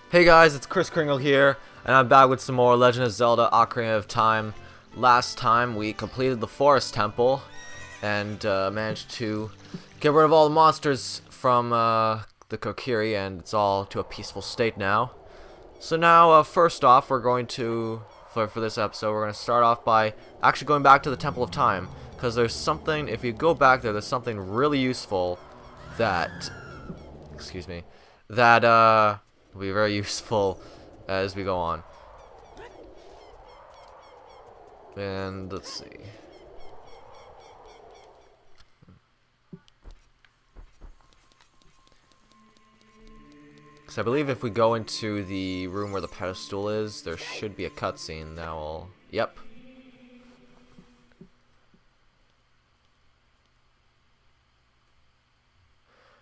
Hey guys, it's Chris Kringle here, and I'm back with some more Legend of Zelda Ocarina of Time. Last time we completed the Forest Temple and managed to get rid of all the monsters from the Kokiri, and it's all to a peaceful state now. So now, first off, we're going to, for this episode, we're going to start off by actually going back to the Temple of Time, because there's something, if you go back there, there's something really useful that, excuse me, that will be very useful as we go on. And let's see. So I believe if we go into the room where the pedestal is, there should be a cutscene. Now yep.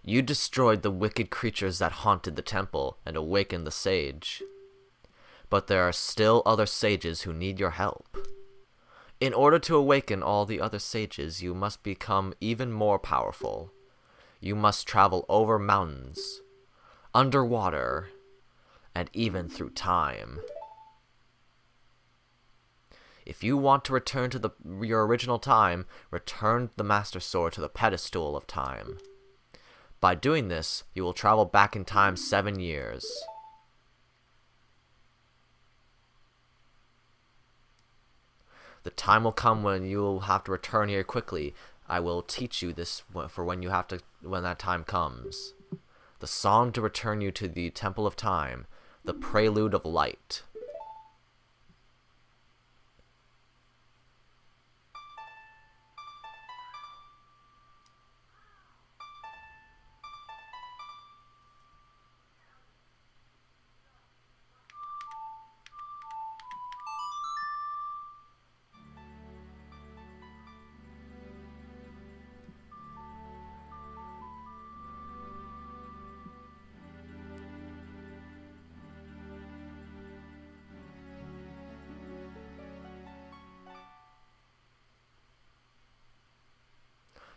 You destroyed the wicked creatures that haunted the temple and awakened the sage. But there are still other sages who need your help. In order to awaken all the other sages, you must become even more powerful. You must travel over mountains, underwater, and even through time. If you want to return to your original time, return the Master Sword to the pedestal of time. By doing this, you will travel back in time 7 years. The time will come when you will have to return here quickly. I will teach you this for when that time comes. The song to return you to the Temple of Time, the Prelude of Light.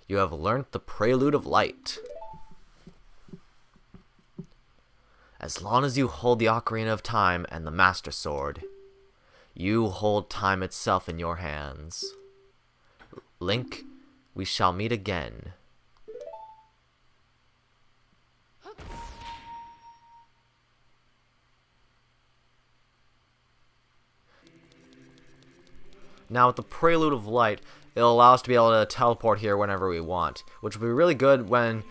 You have learnt the Prelude of Light. As long as you hold the Ocarina of Time and the Master Sword, you hold time itself in your hands. Link, we shall meet again. Now with the Prelude of Light, it'll allow us to be able to teleport here whenever we want, which will be really good when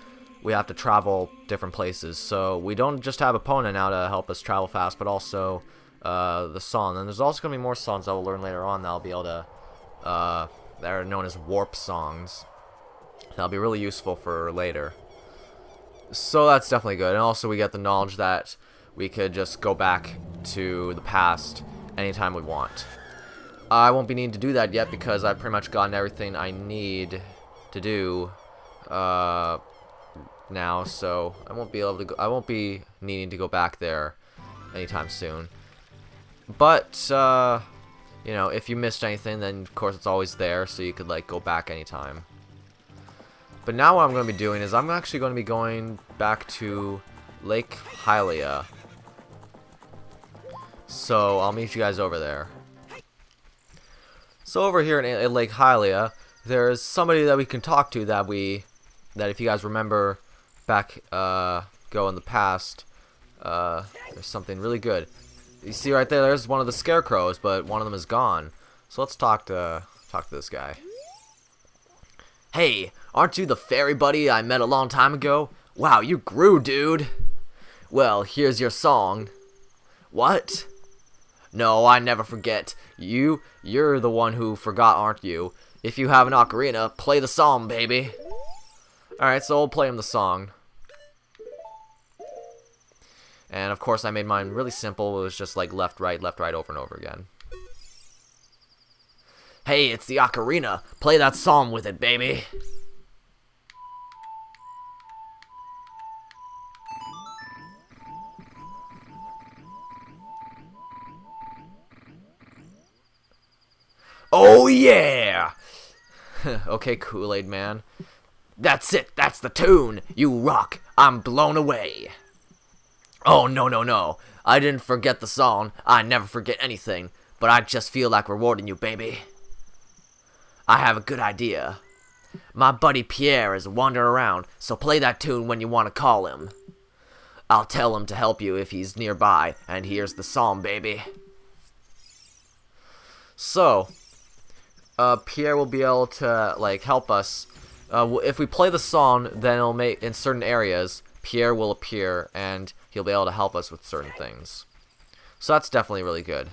we have to travel different places. So we don't just have Epona now to help us travel fast, but also the song. And there's also going to be more songs that we'll learn later on that I'll be able to, that are known as warp songs. That'll be really useful for later. So that's definitely good. And also we get the knowledge that we could just go back to the past anytime we want. I won't be needing to do that yet because I've pretty much gotten everything I need to do now, so I won't be able to I won't be needing to go back there anytime soon. But you know, if you missed anything, then of course it's always there, so you could like go back anytime. But now what I'm going to be doing is I'm actually going to be going back to Lake Hylia. So I'll meet you guys over there. So over here in Lake Hylia, there's somebody that we can talk to that if you guys remember back go in the past, there's something really good. You see right there, there's one of the scarecrows, but one of them is gone. So let's talk to this guy. Hey, aren't you the fairy buddy I met a long time ago? Wow, you grew, dude. Well, here's your song. What? No, I never forget. You're the one who forgot, aren't you? If you have an ocarina, play the song, baby. Alright, so I'll play him the song. And of course I made mine really simple. It was just like left, right, over and over again. Hey, it's the ocarina. Play that song with it, baby. Oh yeah! Okay, Kool-Aid man. That's it, that's the tune! You rock, I'm blown away! Oh, no, no, no. I didn't forget the song. I never forget anything. But I just feel like rewarding you, baby. I have a good idea. My buddy Pierre is wandering around, so play that tune when you want to call him. I'll tell him to help you if he's nearby, and here's the song, baby. So, Pierre will be able to, like, help us. If we play the song, then it'll make, in certain areas, Pierre will appear, and he'll be able to help us with certain things. So that's definitely really good.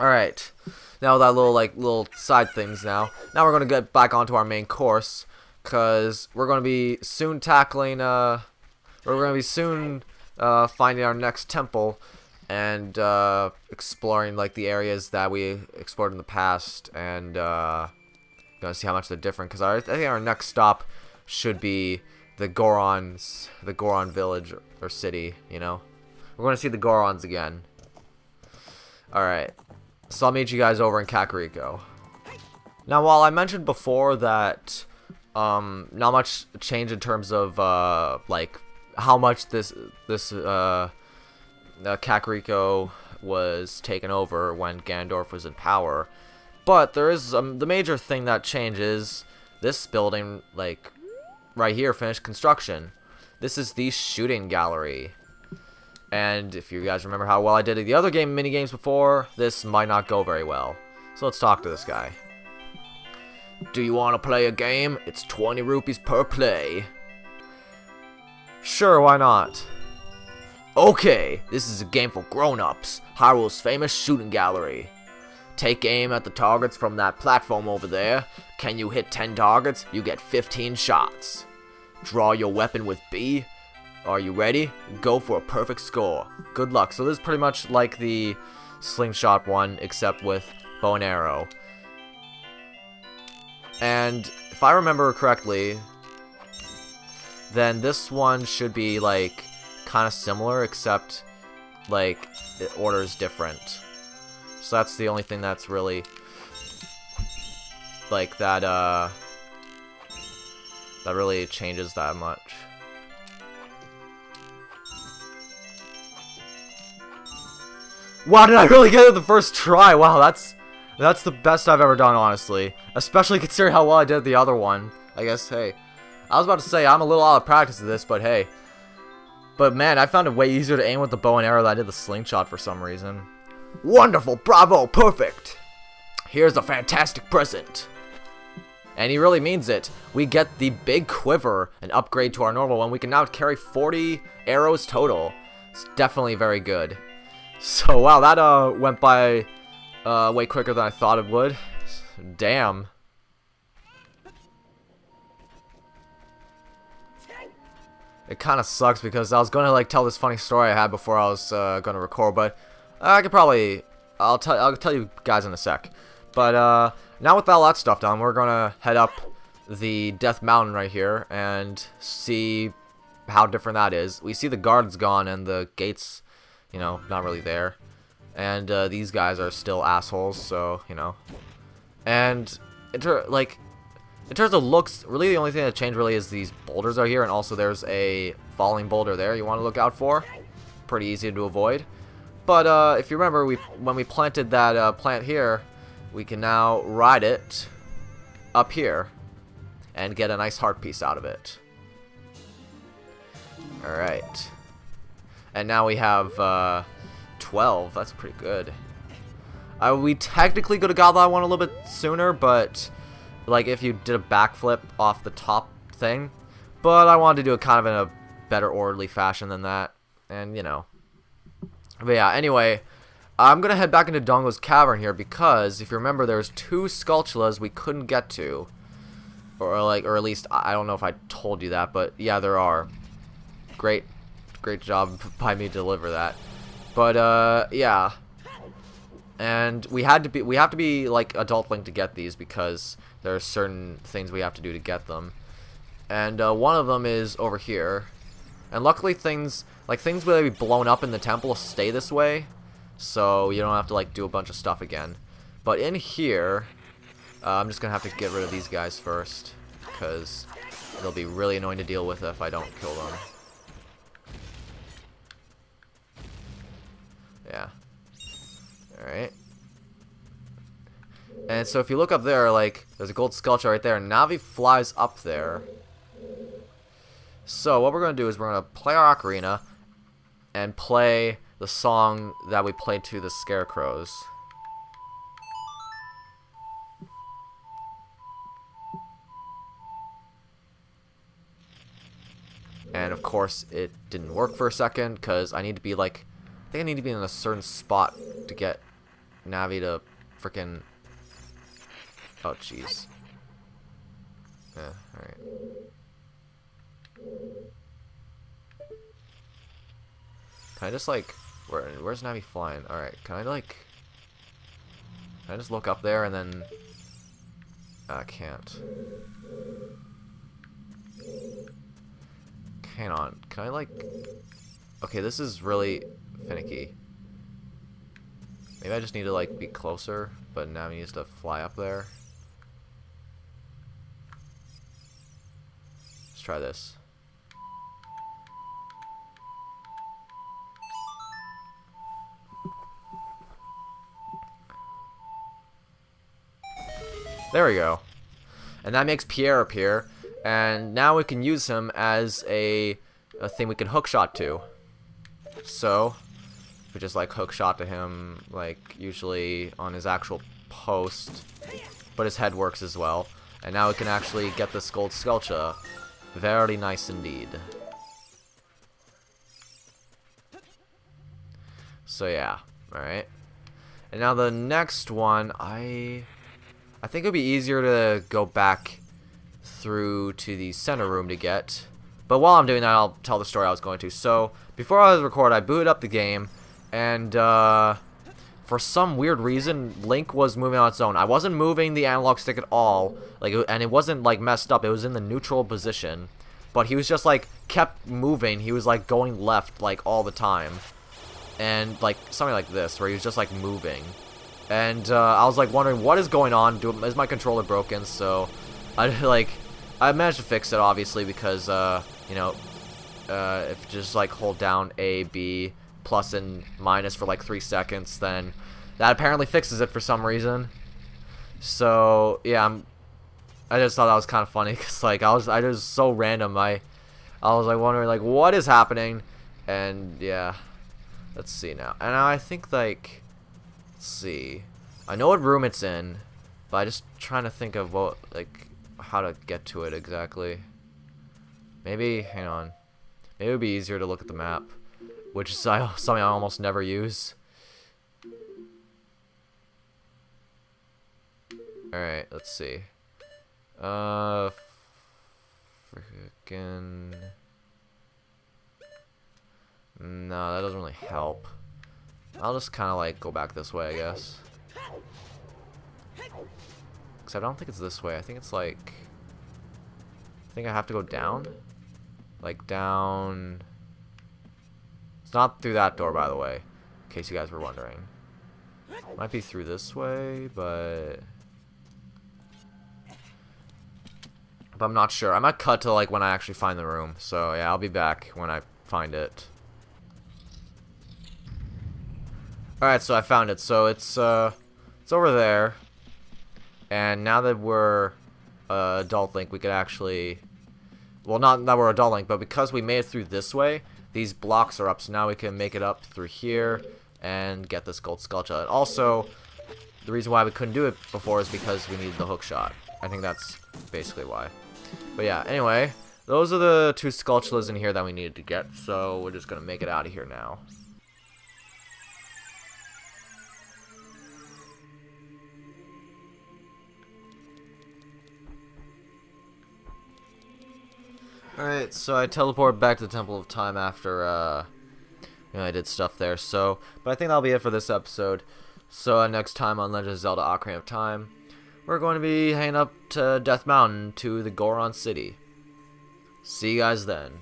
Alright, now that little side things now we're going to get back onto our main course, because we're going to be soon tackling, we're going to be soon finding our next temple, and exploring, like, the areas that we explored in the past, and gonna see how much they're different, because I think our next stop should be the Goron village, or city, you know? We're going to see the Gorons again. Alright. So I'll meet you guys over in Kakariko. Now, while I mentioned before that not much change in terms of like how much this Kakariko was taken over when Ganondorf was in power, but there is the major thing that changes. This building, like right here, finished construction. This is the shooting gallery. And if you guys remember how well I did at the other mini games before, this might not go very well. So let's talk to this guy. Do you want to play a game? It's 20 rupees per play. Sure, why not? Okay, this is a game for grown-ups. Hyrule's famous shooting gallery. Take aim at the targets from that platform over there. Can you hit 10 targets? You get 15 shots. Draw your weapon with B. Are you ready? Go for a perfect score. Good luck. So this is pretty much like the slingshot one, except with bow and arrow. And if I remember correctly, then this one should be like kind of similar, except like the order is different. So that's the only thing that's really like that that really changes that much. Wow, did I really get it the first try? Wow, that's the best I've ever done, honestly. Especially considering how well I did the other one. I guess, hey. I was about to say, I'm a little out of practice at this, but hey. But man, I found it way easier to aim with the bow and arrow than I did the slingshot for some reason. Wonderful, bravo, perfect. Here's a fantastic present. And he really means it. We get the big quiver, an upgrade to our normal one. We can now carry 40 arrows total. It's definitely very good. So, wow, that went by way quicker than I thought it would. Damn. It kind of sucks because I was going to like tell this funny story I had before I was going to record, but I could probably I'll tell you guys in a sec. But now with all that stuff done, we're going to head up the Death Mountain right here and see how different that is. We see the guards gone and the gates, you know, not really there. And these guys are still assholes, so, you know. And, in terms of looks, really the only thing that changed really is these boulders are here. And also there's a falling boulder there you want to look out for. Pretty easy to avoid. But if you remember, when we planted that plant here, we can now ride it up here and get a nice heart piece out of it. Alright. And now we have 12. That's pretty good. We technically could have got that one a little bit sooner, but like if you did a backflip off the top thing. But I wanted to do it kind of in a better orderly fashion than that. And, you know. But yeah, anyway, I'm going to head back into Dongo's Cavern here because, if you remember, there's 2 Skulltulas we couldn't get to. Or at least, I don't know if I told you that, but yeah, there are. Great job by me to deliver that. But yeah, and we have to be like Adult Link to get these because there are certain things we have to do to get them, and one of them is over here. And luckily, things will be blown up in the temple stay this way, so you don't have to like do a bunch of stuff again. But in here, I'm just gonna have to get rid of these guys first because they'll be really annoying to deal with if I don't kill them. And so if you look up there, like, there's a gold sculpture right there, and Navi flies up there. So what we're going to do is we're going to play our ocarina and play the song that we played to the scarecrows. And of course it didn't work for a second because I need to be like, I think I need to be in a certain spot to get Navi to freaking, oh jeez. Yeah, alright. Can I just like, where's Navi flying? Alright, can I just look up there and then, I can't. Hang on, can I like, okay, this is really finicky. Maybe I just need to like be closer, but Navi needs to fly up there. Let's try this. There we go. And that makes Pierre appear. And now we can use him as a thing we can hookshot to. So, if we just like hookshot to him, like usually on his actual post, but his head works as well. And now we can actually get this gold sculpture. Very nice indeed. So yeah, alright. And now the next one, I think it would be easier to go back through to the center room to get. But while I'm doing that, I'll tell the story I was going to. So, before I was recording, I booted up the game, and for some weird reason, Link was moving on its own. I wasn't moving the analog stick at all, and it wasn't like messed up. It was in the neutral position, but he was just like kept moving. He was like going left like all the time, and like something like this, where he was just like moving. And I was like wondering what is going on. Is my controller broken? So I managed to fix it, obviously, because, you know, if you just, like, hold down A, B, plus and minus for, like, 3 seconds, then that apparently fixes it for some reason. So, yeah, I just thought that was kind of funny, because, like, I was so random. I was, like, wondering, like, what is happening? And, yeah, let's see now. And I think, like, let's see. I know what room it's in, but I'm just trying to think of what, like, how to get to it exactly. Maybe, hang on. Maybe it would be easier to look at the map, which is something I almost never use. Alright, let's see. Frickin'... No, that doesn't really help. I'll just kind of like go back this way, I guess. Because I don't think it's this way. I think it's like... I think I have to go down? Like down... It's not through that door, by the way. In case you guys were wondering. Might be through this way, but... I'm not sure. I might cut to like when I actually find the room. So yeah, I'll be back when I find it. Alright, so I found it. So it's over there. And now that we're Adult Link, we could actually... Well, not that we're Adult Link, but because we made it through this way, these blocks are up. So now we can make it up through here and get this gold sculpture. And also, the reason why we couldn't do it before is because we needed the hook shot. I think that's basically why. But yeah, anyway, those are the 2 sculptures in here that we needed to get. So we're just going to make it out of here now. Alright, so I teleported back to the Temple of Time after, you know, I did stuff there, so, but I think that'll be it for this episode. So, next time on Legend of Zelda Ocarina of Time, we're going to be heading up to Death Mountain to the Goron City. See you guys then.